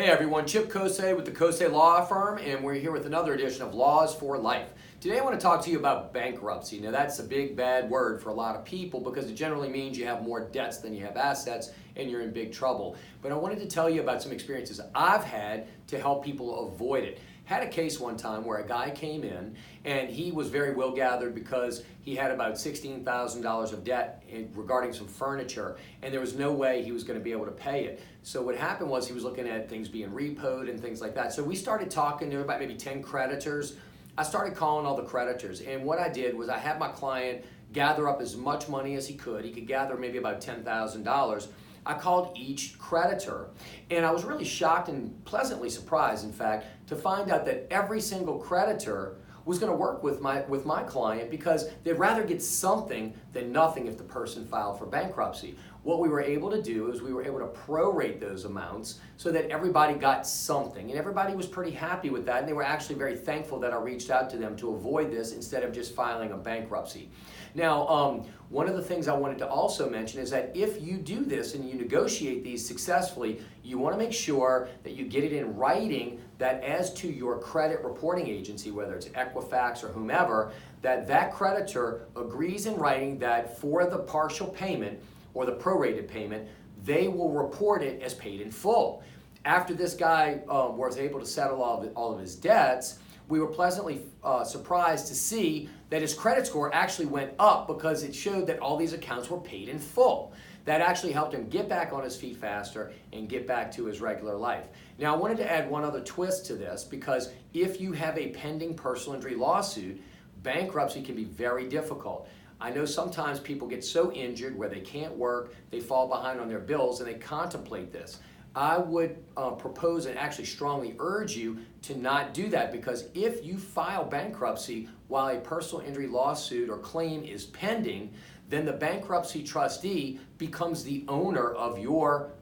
Hey everyone, Chip Kosei with the Kosei Law Firm, and we're here with another edition of Laws for Life. Today I want to talk to you about bankruptcy. Now that's a big bad word for a lot of people because it generally means you have more debts than you have assets and you're in big trouble. But I wanted to tell you about some experiences I've had to help people avoid it. Had a case one time where a guy came in and he was very well gathered because he had about $16,000 of debt regarding some furniture, and there was no way he was going to be able to pay it. So what happened was he was looking at things being repoed and things like that. So we started talking. There were about maybe 10 creditors. I started calling all the creditors, and what I did was I had my client gather up as much money as he could. He could gather maybe about $10,000. I called each creditor, and I was really shocked and pleasantly surprised, in fact, to find out that every single creditor was going to work with my client because they'd rather get something than nothing if the person filed for bankruptcy. What we were able to do is we were able to prorate those amounts so that everybody got something, and everybody was pretty happy with that, and they were actually very thankful that I reached out to them to avoid this instead of just filing a bankruptcy. Now, one of the things I wanted to also mention is that if you do this and you negotiate these successfully, you want to make sure that you get it in writing that as to your credit reporting agency, whether it's Equifax or whomever, that creditor agrees in writing that for the partial payment or the prorated payment, they will report it as paid in full. After this guy was able to settle all of his debts, we were pleasantly surprised to see that his credit score actually went up because it showed that all these accounts were paid in full. That actually helped him get back on his feet faster and get back to his regular life. Now, I wanted to add one other twist to this because if you have a pending personal injury lawsuit, bankruptcy can be very difficult. I know sometimes people get so injured where they can't work, they fall behind on their bills, and they contemplate this. I would propose and actually strongly urge you to not do that, because if you file bankruptcy while a personal injury lawsuit or claim is pending, then the bankruptcy trustee becomes the owner of your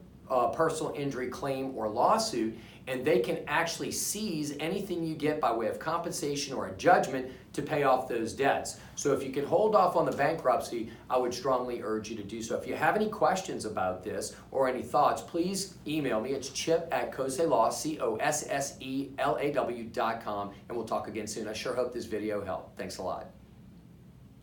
personal injury claim or lawsuit, and they can actually seize anything you get by way of compensation or a judgment to pay off those debts. So if you can hold off on the bankruptcy, I would strongly urge you to do so. If you have any questions about this or any thoughts, please email me. It's chip@kosselaw, COSSELAW.com, and we'll talk again soon. I sure hope this video helped. Thanks a lot.